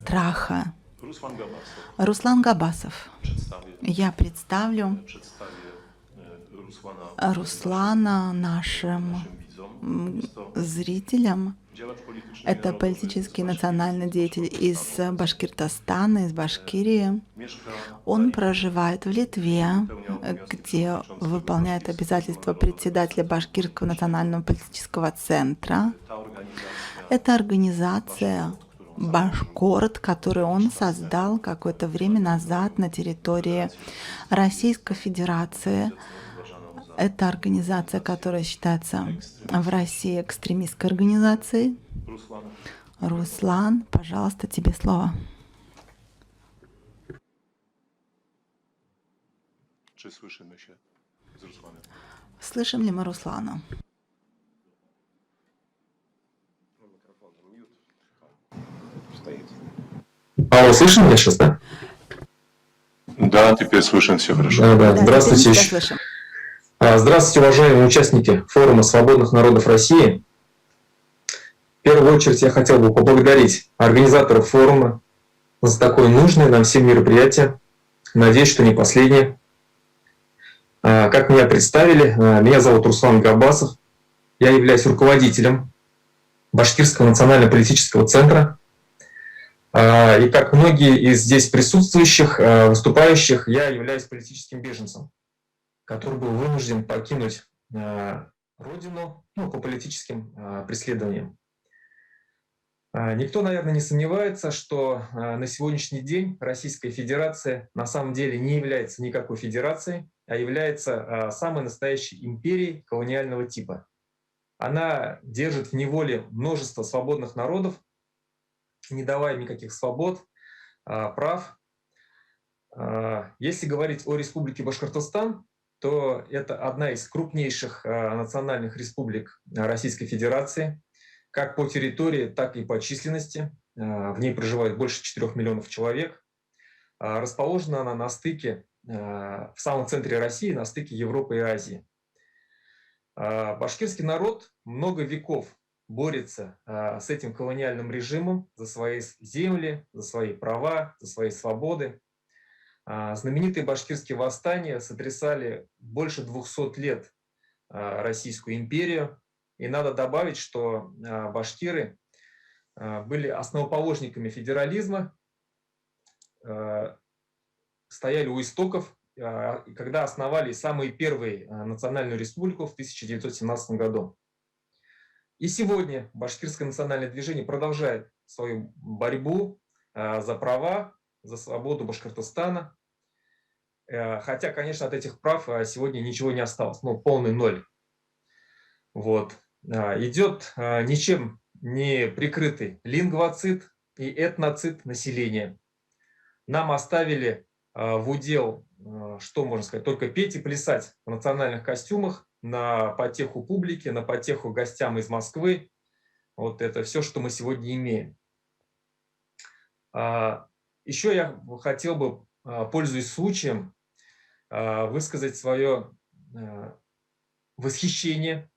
страха. Ruslan Gabasow. Руслан Габасов. Przedstawię, Я представлю przedstawię Rusłana Руслана нашим naszym widzom. Jest to зрителям. działacz polityczny i Это narodowy политический z национальный деятель из Baszkortostanu. Башкиртостана, из Башкирии. Mieszka Он проживает в Литве, Wypełniał obowiązki где przewodniczącego выполняет Baszkirskiego обязательства Narodowego председателя Związku Башкирского Politycznego. национального политического центра. Ta organizacja Это организация Baszkort, którą założył, Башкорт, который он создал какое-то время назад на территории Российской Федерации. uważaną za Это организация, которая считается в России экстремистской организацией. Ruslan. Руслан, пожалуйста, тебе слово. Czy słyszymy się z Rusłanem? Слышим ли мы Руслана? Алло, слышно меня сейчас, да? Да, теперь слышим все хорошо. Да. Да, теперь мы Здравствуйте. тебя слышим. Здравствуйте, уважаемые участники форума свободных народов России. В первую очередь я хотел бы поблагодарить организаторов форума за такое нужное нам всем мероприятие. Надеюсь, что не последнее. Как меня представили, меня зовут Руслан Габасов. Я являюсь руководителем Башкирского национально-политического центра. И как многие из здесь присутствующих, выступающих, я являюсь политическим беженцем, который был вынужден покинуть родину по политическим преследованиям. Никто, наверное, не сомневается, что на сегодняшний день Российская Федерация на самом деле не является никакой федерацией, а является самой настоящей империей колониального типа. Она держит в неволе множество свободных народов, не давая им никаких свобод, прав. Если говорить о Республике Башкортостан, то это одна из крупнейших национальных республик Российской Федерации, как по территории, так и по численности. В ней проживает больше 4 миллионов человек. Расположена она на стыке, в самом центре России, на стыке Европы и Азии. Башкирский народ много веков борется с этим колониальным режимом за свои земли, за свои права, за свои свободы. Знаменитые башкирские восстания сотрясали больше 200 лет Российскую империю. И надо добавить, что башкиры были основоположниками федерализма, стояли у истоков, когда основали самую первую национальную республику в 1917 году. И сегодня башкирское национальное движение продолжает свою борьбу за права, за свободу Башкортостана. Хотя, конечно, от этих прав сегодня ничего не осталось, полный ноль. Вот. Идет ничем не прикрытый лингвоцид и этноцид населения. Нам оставили в удел, что можно сказать, только петь и плясать в национальных костюмах на потеху публики, на потеху гостям из Москвы. Вот это все, что мы сегодня имеем. Еще я хотел бы, пользуясь случаем, высказать свое восхищение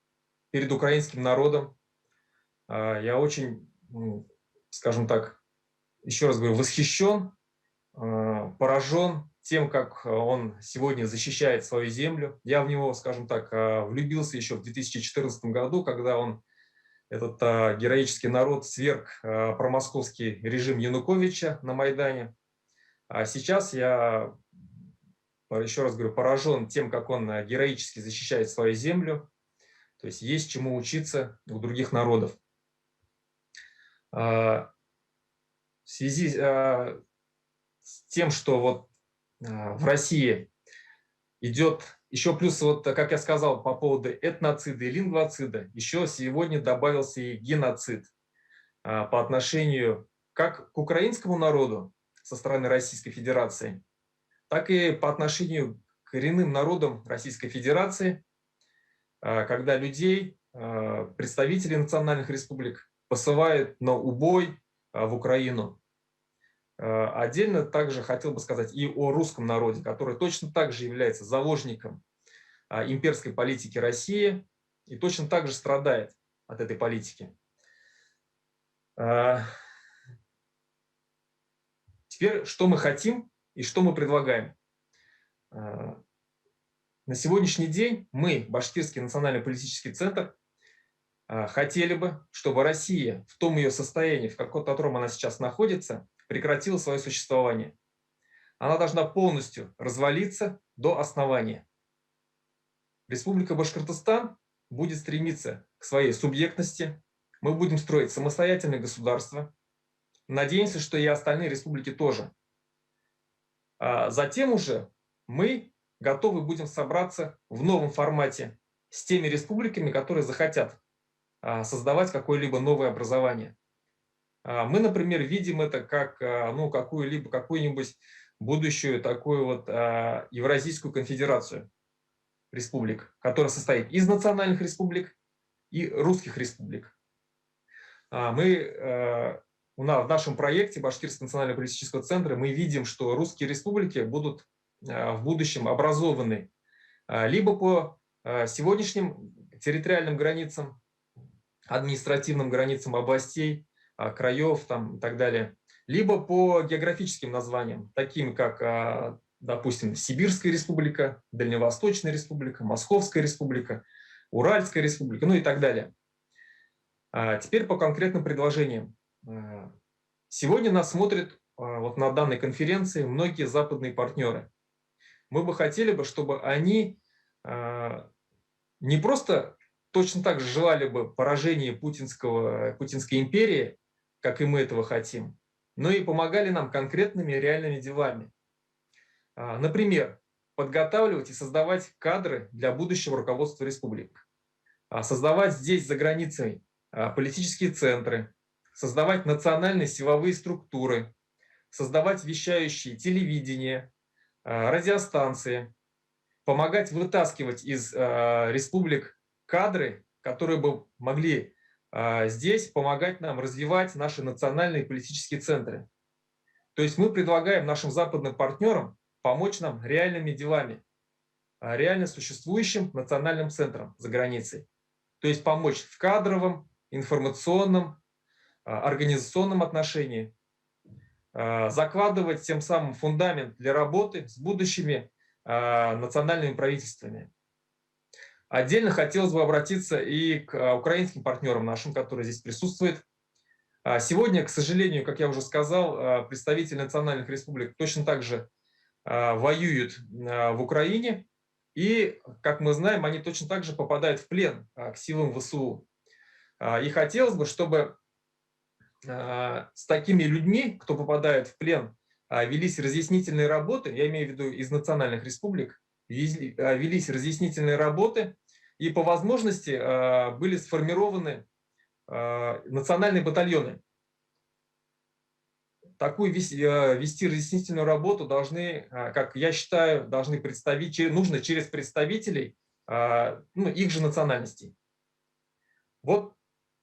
перед украинским народом. Я очень, скажем так, еще раз говорю, восхищен, поражен тем, как он сегодня защищает свою землю. Я в него, скажем так, влюбился еще в 2014 году, когда он, этот героический народ, сверг промосковский режим Януковича на Майдане. А сейчас я, еще раз говорю, поражен тем, как он героически защищает свою землю. То есть чему учиться у других народов. В связи с тем, что вот в России идет еще плюс, вот как я сказал, по поводу этноцида и лингвоцида, еще сегодня добавился и геноцид по отношению как к украинскому народу со стороны Российской Федерации, так и по отношению к коренным народам Российской Федерации, когда людей, представителей национальных республик, посылают на убой в Украину. Отдельно также хотел бы сказать и о русском народе, который точно так же является заложником имперской политики России и точно так же страдает от этой политики. Теперь, что мы хотим и что мы предлагаем? На сегодняшний день мы, Башкирский национальный политический центр, хотели бы, чтобы Россия в том ее состоянии, в котором она сейчас находится, прекратила свое существование. Она должна полностью развалиться до основания. Республика Башкортостан будет стремиться к своей субъектности. Мы будем строить самостоятельное государство. Надеемся, что и остальные республики тоже. Затем уже мы готовы будем собраться в новом формате с теми республиками, которые захотят создавать какое-либо новое образование. Мы, например, видим это как какую-нибудь будущую такую вот Евразийскую конфедерацию республик, которая состоит из национальных республик и русских республик. В нашем проекте Башкирского национального политического центра мы видим, что русские республики будут в будущем образованы либо по сегодняшним территориальным границам, административным границам областей, краев там, и так далее, либо по географическим названиям, таким как, допустим, Сибирская республика, Дальневосточная республика, Московская республика, Уральская республика, ну и так далее. Теперь по конкретным предложениям. Сегодня нас смотрят вот на данной конференции многие западные партнеры. Мы бы хотели, чтобы они не просто точно так же желали бы поражения Путинской империи, как и мы этого хотим, но и помогали нам конкретными реальными делами. Например, подготавливать и создавать кадры для будущего руководства республик, создавать здесь, за границей, политические центры, создавать национальные силовые структуры, создавать вещающие телевидение, радиостанции, помогать вытаскивать из республик кадры, которые бы могли здесь помогать нам развивать наши национальные политические центры. То есть мы предлагаем нашим западным партнерам помочь нам реальными делами, реально существующим национальным центрам за границей. То есть помочь в кадровом, информационном, организационном отношении, закладывать тем самым фундамент для работы с будущими национальными правительствами. Отдельно хотелось бы обратиться и к украинским партнерам нашим, которые здесь присутствуют. Сегодня, к сожалению, как я уже сказал, представители национальных республик точно так же воюют в Украине, и, как мы знаем, они точно так же попадают в плен к силам ВСУ. И хотелось бы, чтобы с такими людьми, кто попадает в плен, велись разъяснительные работы, я имею в виду из национальных республик, велись разъяснительные работы, и по возможности были сформированы национальные батальоны. Такую вести разъяснительную работу должны, как я считаю, нужно через представителей их же национальностей. Вот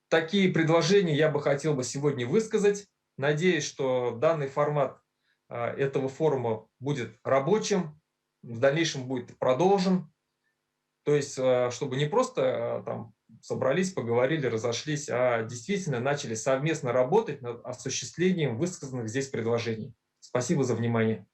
такие предложения я бы хотел сегодня высказать. Надеюсь, что данный формат этого форума будет рабочим, в дальнейшем будет продолжен. То есть, чтобы не просто там собрались, поговорили, разошлись, а действительно начали совместно работать над осуществлением высказанных здесь предложений. Спасибо за внимание.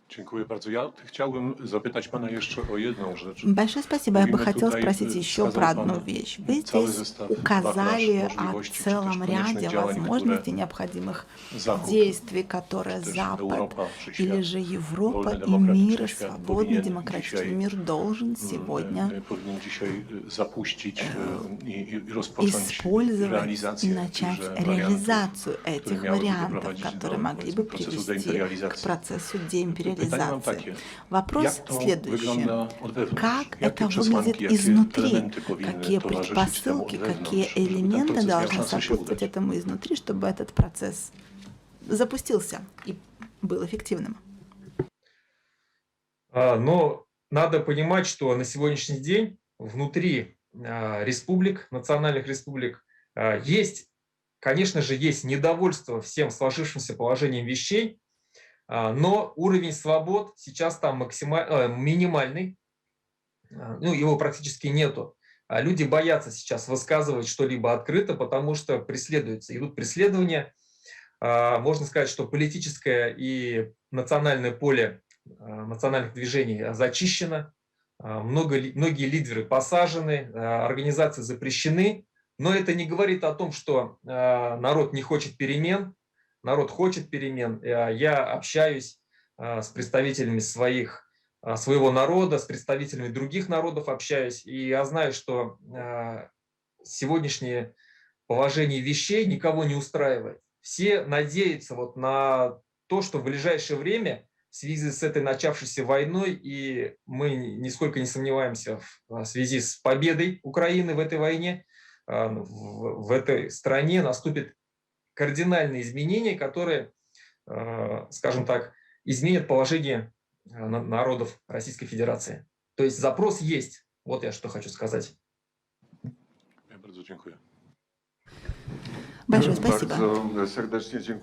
Dziękuję bardzo. Ja chciałbym zapytać pana jeszcze o jedną rzecz. Большое спасибо. Я бы Mówimy хотела tutaj, спросить еще wskazał про одну pan вещь. Вы cały здесь zestaw указали wachlarz о możliwości, czy целом też ряде koniecznych działań, возможностей, które необходимых Zachód, действий, которые czy też Запад Europa, czy или świat, же Европа wolny, и мир, demokratyczny świat свободный powinien демократический dzisiaj, мир должен сегодня powinien dzisiaj zapuścić i rozpocząć использовать и realizację начать tychże wariantów, реализацию które этих miałyby вариантов, doprowadzić которые do, могли бы procesu привести к deimperializacji. процессу Pytanie mam деимпериализации. takie. Вопрос Jak to следующий. wygląda od wewnątrz? Как Jakie это przesłanki, выглядит jakie изнутри? elementy powinny Какие towarzyszyć temu od предпосылки, wewnątrz, какие żeby ten элементы proces miał должны szansę się сопутствовать udać? этому изнутри, чтобы этот процесс запустился и был эффективным? Но надо понимать, что на сегодняшний день внутри республик, национальных республик, есть, конечно же, есть недовольство всем сложившимся положением вещей, но уровень свобод сейчас там минимальный, его практически нету. Люди боятся сейчас высказывать что-либо открыто, потому что идут преследования. можно сказать, что политическое и национальное поле национальных движений зачищено, многие лидеры посажены, организации запрещены, но это не говорит о том, что народ не хочет перемен, народ хочет перемен. Я общаюсь с представителями своего народа, с представителями других народов общаюсь, и я знаю, что сегодняшнее положение вещей никого не устраивает. Все надеются вот на то, что в ближайшее время в связи с этой начавшейся войной, и мы нисколько не сомневаемся в связи с победой Украины в этой войне, в этой стране наступят кардинальные изменения, которые, скажем так, изменят положение народов Российской Федерации. То есть запрос есть. Вот я что хочу сказать. Ja bardzo dziękuję. Большое спасибо. Bardzo serdecznie dziękuję.